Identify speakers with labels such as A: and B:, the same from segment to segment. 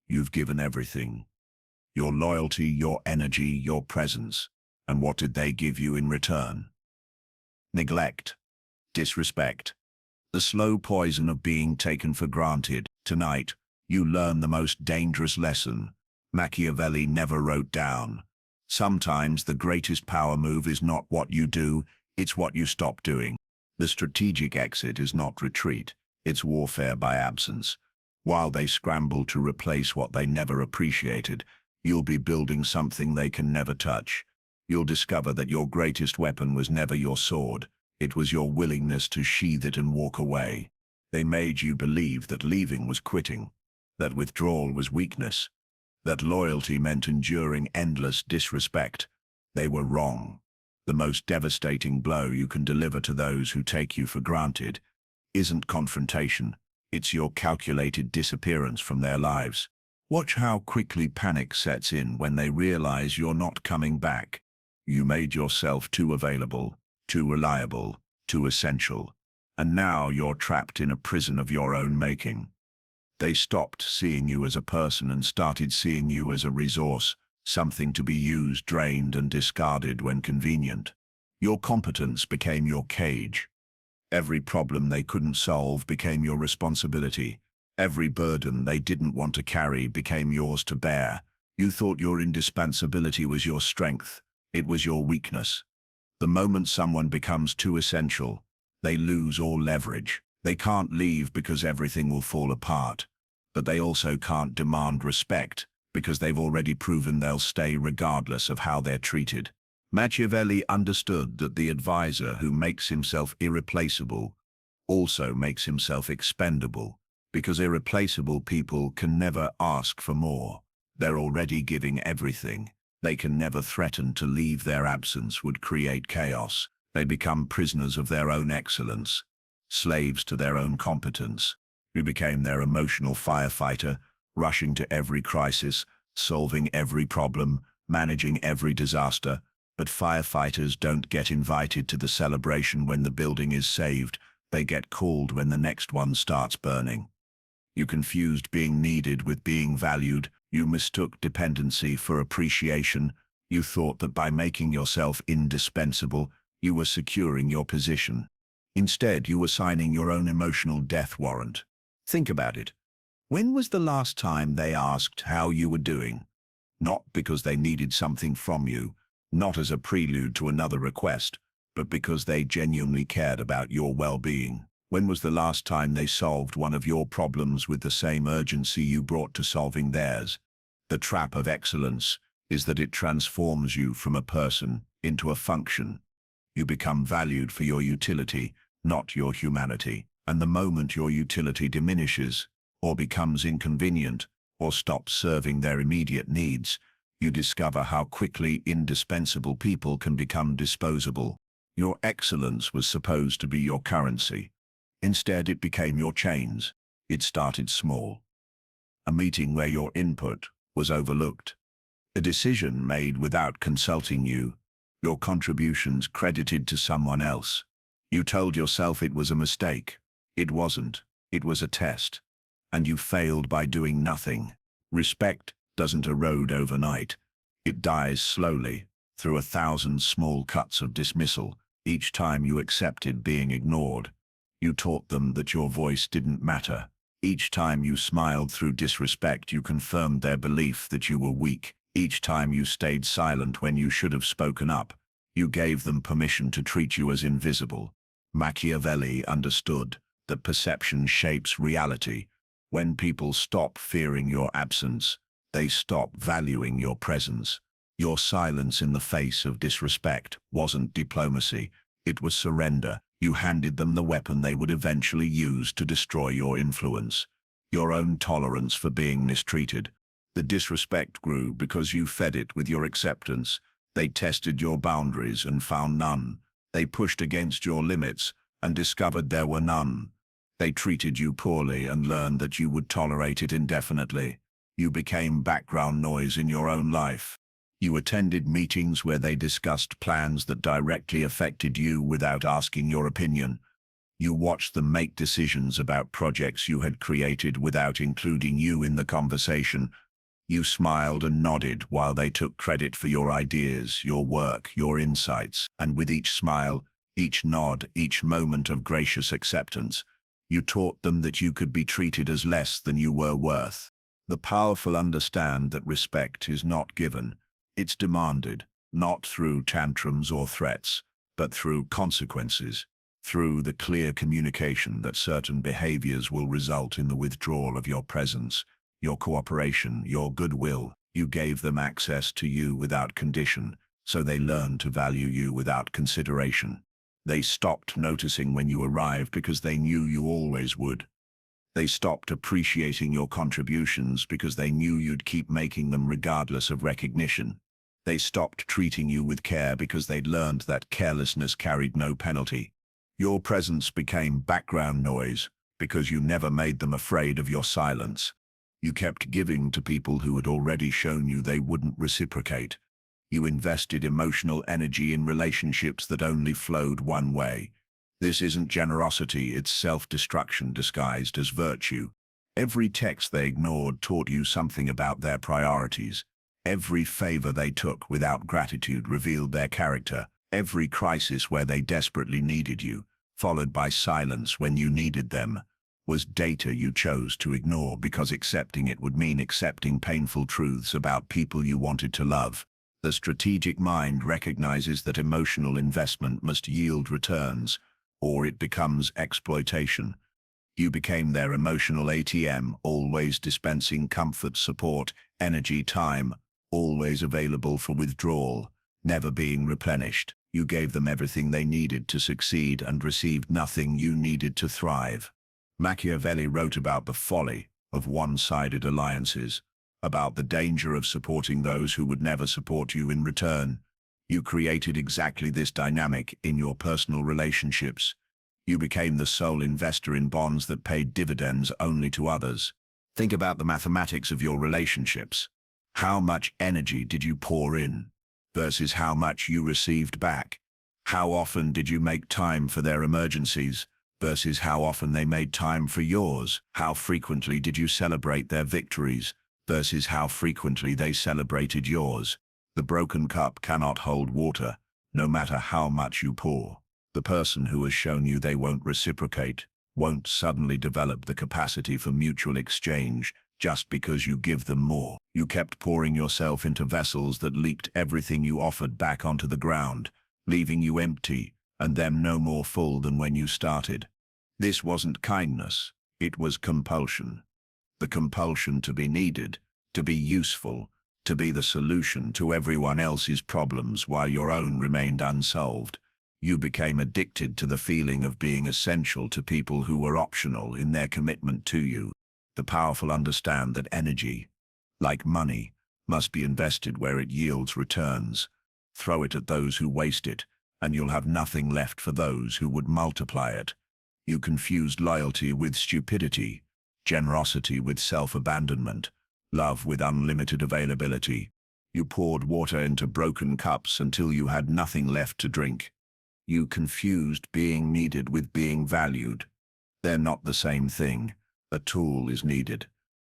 A: You've given everything. Your loyalty, your energy, your presence. And what did they give you in return? Neglect. Disrespect. The slow poison of being taken for granted. Tonight, you learn the most dangerous lesson Machiavelli never wrote down. Sometimes the greatest power move is not what you do, it's what you stop doing. The strategic exit is not retreat, it's warfare by absence. While they scramble to replace what they never appreciated, you'll be building something they can never touch. You'll discover that your greatest weapon was never your sword. It was your willingness to sheath it and walk away. They made you believe that leaving was quitting, that withdrawal was weakness, that loyalty meant enduring endless disrespect. They were wrong. The most devastating blow you can deliver to those who take you for granted isn't confrontation, it's your calculated disappearance from their lives. Watch how quickly panic sets in when they realize you're not coming back. You made yourself too available, too reliable, too essential, and now you're trapped in a prison of your own making. They stopped seeing you as a person and started seeing you as a resource, something to be used, drained, and discarded when convenient. Your competence became your cage. Every problem they couldn't solve became your responsibility. Every burden they didn't want to carry became yours to bear. You thought your indispensability was your strength. It was your weakness. The moment someone becomes too essential, they lose all leverage. They can't leave because everything will fall apart. But they also can't demand respect because they've already proven they'll stay regardless of how they're treated. Machiavelli understood that the advisor who makes himself irreplaceable also makes himself expendable, because irreplaceable people can never ask for more. They're already giving everything. They can never threaten to leave. Their absence would create chaos. They become prisoners of their own excellence, slaves to their own competence. You became their emotional firefighter, rushing to every crisis, solving every problem, managing every disaster. But firefighters don't get invited to the celebration when the building is saved. They get called when the next one starts burning. You confused being needed with being valued. You mistook dependency for appreciation. You thought that by making yourself indispensable, you were securing your position. Instead, you were signing your own emotional death warrant. Think about it. When was the last time they asked how you were doing? Not because they needed something from you, not as a prelude to another request, but because they genuinely cared about your well-being. When was the last time they solved one of your problems with the same urgency you brought to solving theirs? The trap of excellence is that it transforms you from a person into a function. You become valued for your utility, not your humanity. And the moment your utility diminishes, or becomes inconvenient, or stops serving their immediate needs, you discover how quickly indispensable people can become disposable. Your excellence was supposed to be your currency. Instead, it became your chains. It started small. A meeting where your input was overlooked. A decision made without consulting you. Your contributions credited to someone else. You told yourself it was a mistake. It wasn't. It was a test. And you failed by doing nothing. Respect doesn't erode overnight. It dies slowly, through 1,000 small cuts of dismissal, each time you accepted being ignored. You taught them that your voice didn't matter. Each time you smiled through disrespect, you confirmed their belief that you were weak. Each time you stayed silent when you should have spoken up, you gave them permission to treat you as invisible. Machiavelli understood that perception shapes reality. When people stop fearing your absence, they stop valuing your presence. Your silence in the face of disrespect wasn't diplomacy, it was surrender. You handed them the weapon they would eventually use to destroy your influence, your own tolerance for being mistreated. The disrespect grew because you fed it with your acceptance. They tested your boundaries and found none. They pushed against your limits and discovered there were none. They treated you poorly and learned that you would tolerate it indefinitely. You became background noise in your own life. You attended meetings where they discussed plans that directly affected you without asking your opinion. You watched them make decisions about projects you had created without including you in the conversation. You smiled and nodded while they took credit for your ideas, your work, your insights, and with each smile, each nod, each moment of gracious acceptance, you taught them that you could be treated as less than you were worth. The powerful understand that respect is not given, it's demanded, not through tantrums or threats, but through consequences, through the clear communication that certain behaviors will result in the withdrawal of your presence, your cooperation, your goodwill. You gave them access to you without condition, so they learned to value you without consideration. They stopped noticing when you arrived because they knew you always would. They stopped appreciating your contributions because they knew you'd keep making them regardless of recognition. They stopped treating you with care because they'd learned that carelessness carried no penalty. Your presence became background noise because you never made them afraid of your silence. You kept giving to people who had already shown you they wouldn't reciprocate. You invested emotional energy in relationships that only flowed one way. This isn't generosity, it's self-destruction disguised as virtue. Every text they ignored taught you something about their priorities. Every favor they took without gratitude revealed their character. Every crisis where they desperately needed you, followed by silence when you needed them, was data you chose to ignore because accepting it would mean accepting painful truths about people you wanted to love. The strategic mind recognizes that emotional investment must yield returns, or it becomes exploitation. You became their emotional ATM, always dispensing comfort, support, energy, time, always available for withdrawal, never being replenished. You gave them everything they needed to succeed and received nothing you needed to thrive. Machiavelli wrote about the folly of one-sided alliances, about the danger of supporting those who would never support you in return. You created exactly this dynamic in your personal relationships. You became the sole investor in bonds that paid dividends only to others. Think about the mathematics of your relationships. How much energy did you pour in versus how much you received back? How often did you make time for their emergencies versus how often they made time for yours? How frequently did you celebrate their victories versus how frequently they celebrated yours? The broken cup cannot hold water, no matter how much you pour. The person who has shown you they won't reciprocate won't suddenly develop the capacity for mutual exchange just because you give them more. You kept pouring yourself into vessels that leaked everything you offered back onto the ground, leaving you empty and them no more full than when you started. This wasn't kindness, it was compulsion. The compulsion to be needed, to be useful, to be the solution to everyone else's problems while your own remained unsolved. You became addicted to the feeling of being essential to people who were optional in their commitment to you. The powerful understand that energy, like money, must be invested where it yields returns. Throw it at those who waste it, and you'll have nothing left for those who would multiply it. You confused loyalty with stupidity, generosity with self-abandonment, love with unlimited availability. You poured water into broken cups until you had nothing left to drink. You confused being needed with being valued. They're not the same thing. A tool is needed.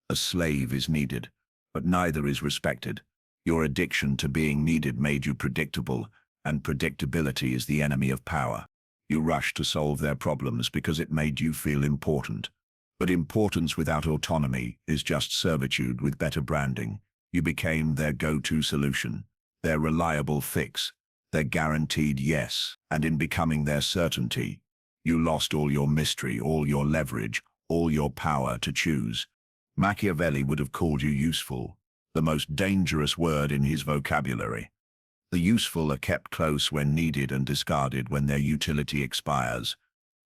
A: A slave is needed, but neither is respected. Your addiction to being needed made you predictable, and predictability is the enemy of power. You rushed to solve their problems because it made you feel important. But importance without autonomy is just servitude with better branding. You became their go-to solution, their reliable fix, their guaranteed yes, and in becoming their certainty, you lost all your mystery, all your leverage, all your power to choose. Machiavelli would have called you useful, the most dangerous word in his vocabulary. The useful are kept close when needed and discarded when their utility expires.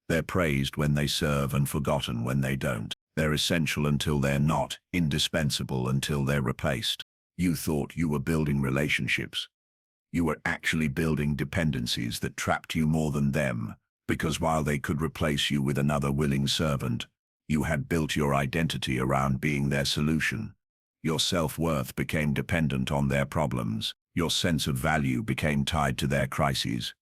A: They're praised when they serve and forgotten when they don't. They're essential until they're not, indispensable until they're replaced. You thought you were building relationships. You were actually building dependencies that trapped you more than them, because while they could replace you with another willing servant, you had built your identity around being their solution. Your self-worth became dependent on their problems. Your sense of value became tied to their crises.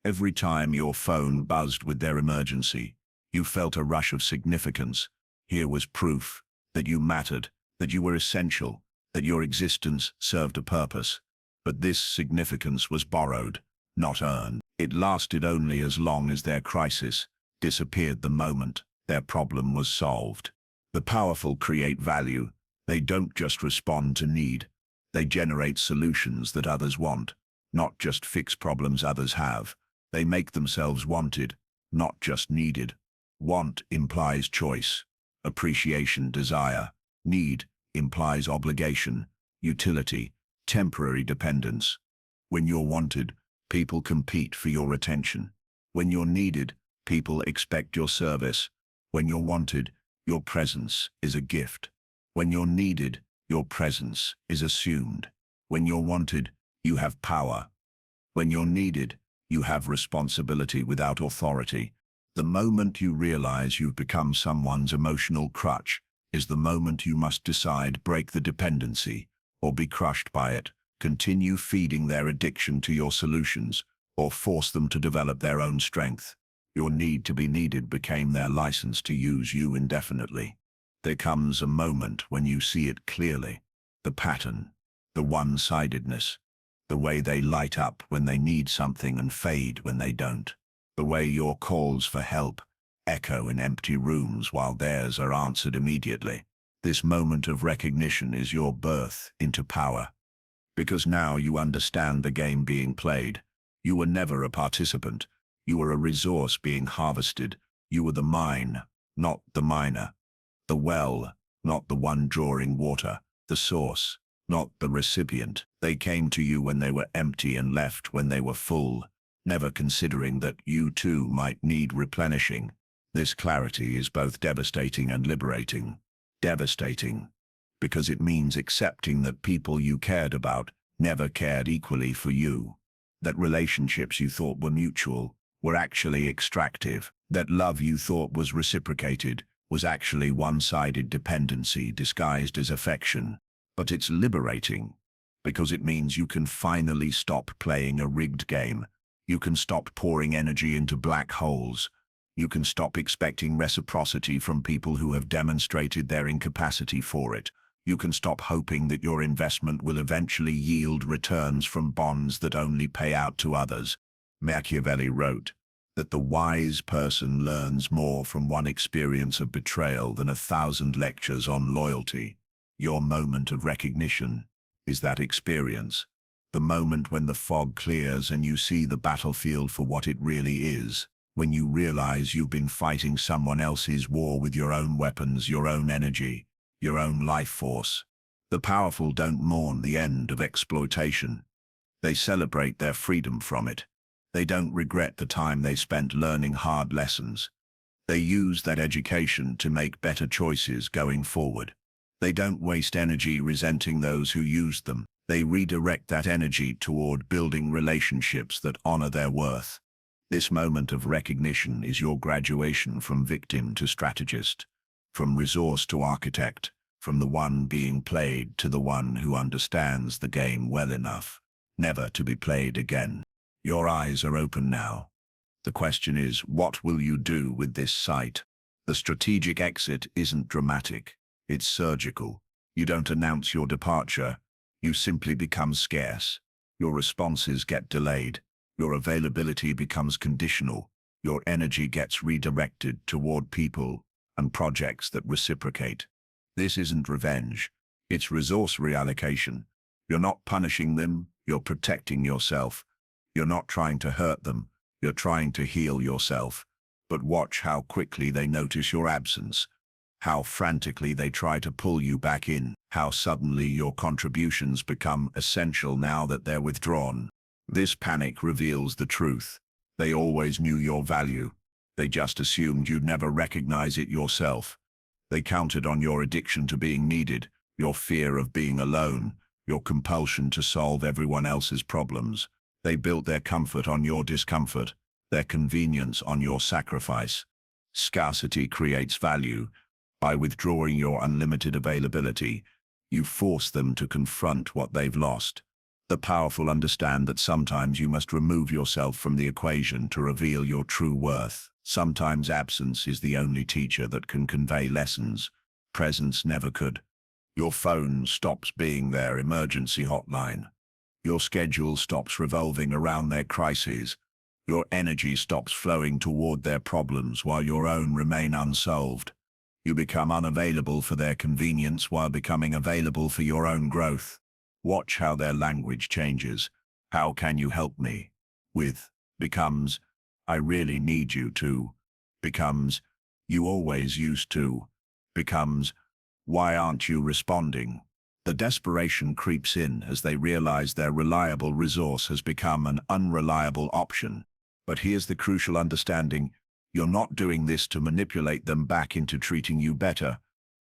A: Every time your phone buzzed with their emergency, You felt a rush of significance. Here was proof that you mattered, that you were essential, that your existence served a purpose. But this significance was borrowed, not earned. It lasted only as long as their crisis disappeared the moment their problem was solved. The powerful create value. They don't just respond to need. They generate solutions that others want, not just fix problems others have. They make themselves wanted, not just needed. Want implies choice, appreciation, desire. Need implies obligation, utility, temporary dependence. When you're wanted, people compete for your attention. When you're needed, people expect your service. When you're wanted, your presence is a gift. When you're needed, your presence is assumed. When you're wanted, you have power. When you're needed, you have responsibility without authority. The moment you realize you've become someone's emotional crutch is the moment you must decide break the dependency or be crushed by it, continue feeding their addiction to your solutions, or force them to develop their own strength. Your need to be needed became their license to use you indefinitely. There comes a moment when you see it clearly. The pattern, the one-sidedness, the way they light up when they need something and fade when they don't. The way your calls for help echo in empty rooms while theirs are answered immediately. This moment of recognition is your birth into power. Because now you understand the game being played. You were never a participant. You were a resource being harvested. You were the mine, not the miner. The well, not the one drawing water. The source, not the recipient. They came to you when they were empty and left when they were full, never considering that you too might need replenishing. This clarity is both devastating and liberating. Devastating, because it means accepting that people you cared about never cared equally for you. That relationships you thought were mutual were actually extractive. That love you thought was reciprocated was actually one-sided dependency disguised as affection. But it's liberating, because it means you can finally stop playing a rigged game. You can stop pouring energy into black holes. You can stop expecting reciprocity from people who have demonstrated their incapacity for it. You can stop hoping that your investment will eventually yield returns from bonds that only pay out to others. Machiavelli wrote that the wise person learns more from one experience of betrayal than 1,000 lectures on loyalty. Your moment of recognition is that experience. The moment when the fog clears and you see the battlefield for what it really is. When you realize you've been fighting someone else's war with your own weapons, your own energy, your own life force. The powerful don't mourn the end of exploitation. They celebrate their freedom from it. They don't regret the time they spent learning hard lessons. They use that education to make better choices going forward. They don't waste energy resenting those who used them. They redirect that energy toward building relationships that honor their worth. This moment of recognition is your graduation from victim to strategist, from resource to architect, from the one being played to the one who understands the game well enough, never to be played again. Your eyes are open now. The question is, what will you do with this sight? The strategic exit isn't dramatic, it's surgical. You don't announce your departure, you simply become scarce. Your responses get delayed. Your availability becomes conditional. Your energy gets redirected toward people and projects that reciprocate. This isn't revenge. It's resource reallocation. You're not punishing them, you're protecting yourself. You're not trying to hurt them, you're trying to heal yourself. But watch how quickly they notice your absence. How frantically they try to pull you back in. How suddenly your contributions become essential now that they're withdrawn. This panic reveals the truth. They always knew your value. They just assumed you'd never recognize it yourself. They counted on your addiction to being needed, your fear of being alone, your compulsion to solve everyone else's problems. They built their comfort on your discomfort, their convenience on your sacrifice. Scarcity creates value. By withdrawing your unlimited availability, you force them to confront what they've lost. The powerful understand that sometimes you must remove yourself from the equation to reveal your true worth. Sometimes absence is the only teacher that can convey lessons. Presence never could. Your phone stops being their emergency hotline. Your schedule stops revolving around their crises. Your energy stops flowing toward their problems while your own remain unsolved. You become unavailable for their convenience while becoming available for your own growth. Watch how their language changes. How can you help me? With becomes, I really need you to. Becomes, you always used to. Becomes, why aren't you responding? The desperation creeps in as they realize their reliable resource has become an unreliable option. But here's the crucial understanding. You're not doing this to manipulate them back into treating you better.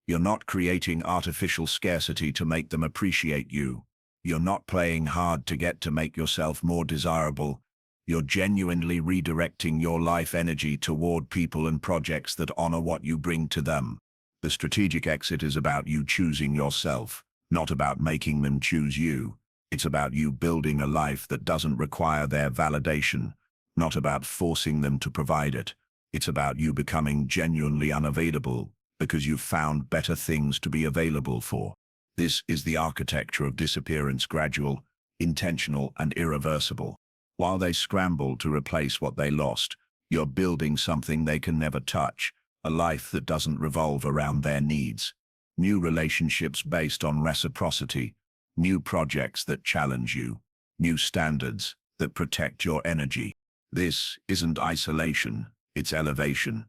A: You're not creating artificial scarcity to make them appreciate you. You're not playing hard to get to make yourself more desirable. You're genuinely redirecting your life energy toward people and projects that honor what you bring to them. The strategic exit is about you choosing yourself, not about making them choose you. It's about you building a life that doesn't require their validation, not about forcing them to provide it. It's about you becoming genuinely unavailable because you've found better things to be available for. This is the architecture of disappearance: gradual, intentional, and irreversible. While they scramble to replace what they lost, you're building something they can never touch, a life that doesn't revolve around their needs. New relationships based on reciprocity, new projects that challenge you, new standards that protect your energy. This isn't isolation, it's elevation.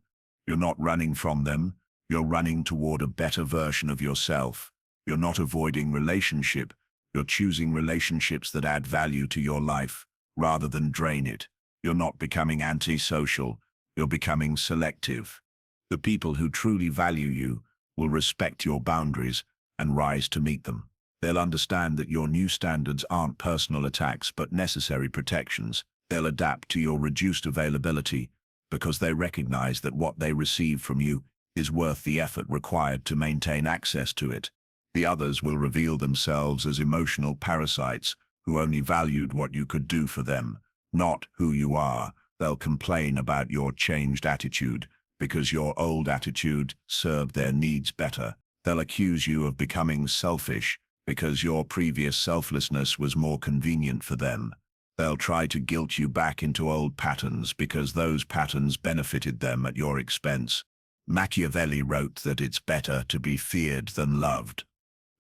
A: You're not running from them, you're running toward a better version of yourself. You're not avoiding relationship, you're choosing relationships that add value to your life, rather than drain it. You're not becoming antisocial, you're becoming selective. The people who truly value you will respect your boundaries and rise to meet them. They'll understand that your new standards aren't personal attacks but necessary protections. They'll adapt to your reduced availability because they recognize that what they receive from you is worth the effort required to maintain access to it. The others will reveal themselves as emotional parasites who only valued what you could do for them, not who you are. They'll complain about your changed attitude because your old attitude served their needs better. They'll accuse you of becoming selfish because your previous selflessness was more convenient for them. They'll try to guilt you back into old patterns because those patterns benefited them at your expense. Machiavelli wrote that it's better to be feared than loved.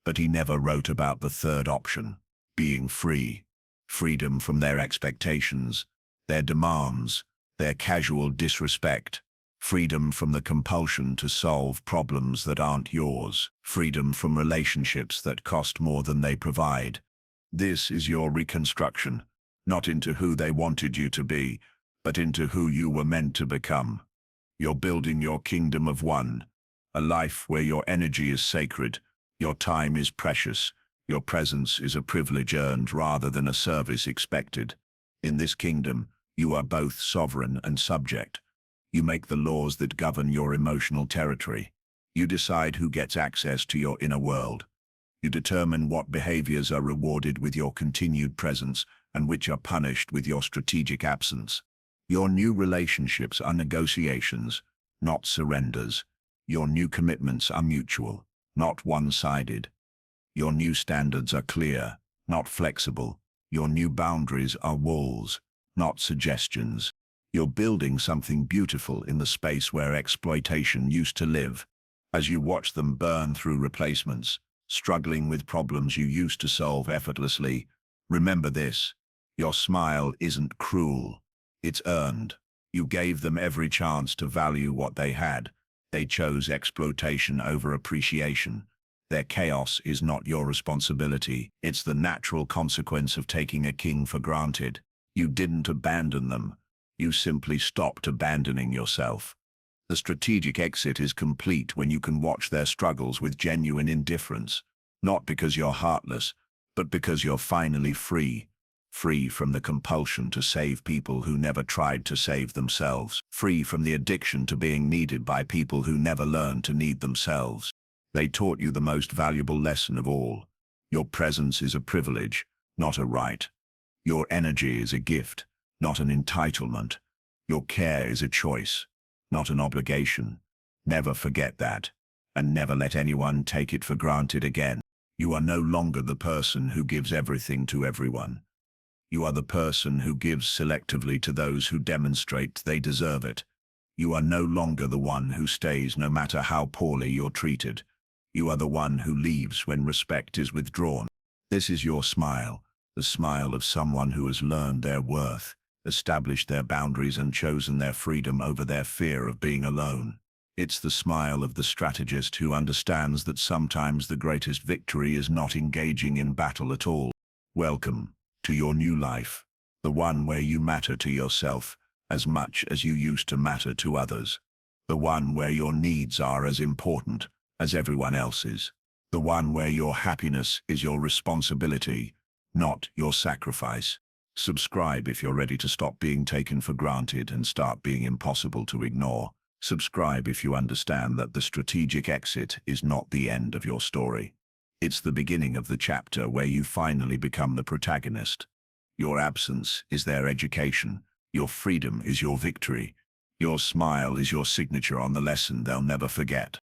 A: But he never wrote about the third option, being free. Freedom from their expectations, their demands, their casual disrespect. Freedom from the compulsion to solve problems that aren't yours. Freedom from relationships that cost more than they provide. This is your reconstruction, not into who they wanted you to be, but into who you were meant to become. You're building your kingdom of one, a life where your energy is sacred, your time is precious, your presence is a privilege earned rather than a service expected. In this kingdom, you are both sovereign and subject. You make the laws that govern your emotional territory. You decide who gets access to your inner world. You determine what behaviors are rewarded with your continued presence and which are punished with your strategic absence. Your new relationships are negotiations, not surrenders. Your new commitments are mutual, not one-sided. Your new standards are clear, not flexible. Your new boundaries are walls, not suggestions. You're building something beautiful in the space where exploitation used to live. As you watch them burn through replacements, struggling with problems you used to solve effortlessly, remember this: your smile isn't cruel, it's earned. You gave them every chance to value what they had. They chose exploitation over appreciation. Their chaos is not your responsibility. It's the natural consequence of taking a king for granted. You didn't abandon them. You simply stopped abandoning yourself. The strategic exit is complete when you can watch their struggles with genuine indifference, not because you're heartless, but because you're finally free. Free from the compulsion to save people who never tried to save themselves. Free from the addiction to being needed by people who never learned to need themselves. They taught you the most valuable lesson of all. Your presence is a privilege, not a right. Your energy is a gift, not an entitlement. Your care is a choice, not an obligation. Never forget that, and never let anyone take it for granted again. You are no longer the person who gives everything to everyone. You are the person who gives selectively to those who demonstrate they deserve it. You are no longer the one who stays no matter how poorly you're treated. You are the one who leaves when respect is withdrawn. This is your smile, the smile of someone who has learned their worth, established their boundaries and chosen their freedom over their fear of being alone. It's the smile of the strategist who understands that sometimes the greatest victory is not engaging in battle at all. Welcome to your new life, the one where you matter to yourself as much as you used to matter to others. The one where your needs are as important as everyone else's. The one where your happiness is your responsibility, not your sacrifice. Subscribe if you're ready to stop being taken for granted and start being impossible to ignore. Subscribe if you understand that the strategic exit is not the end of your story. It's the beginning of the chapter where you finally become the protagonist. Your absence is their education. Your freedom is your victory. Your smile is your signature on the lesson they'll never forget.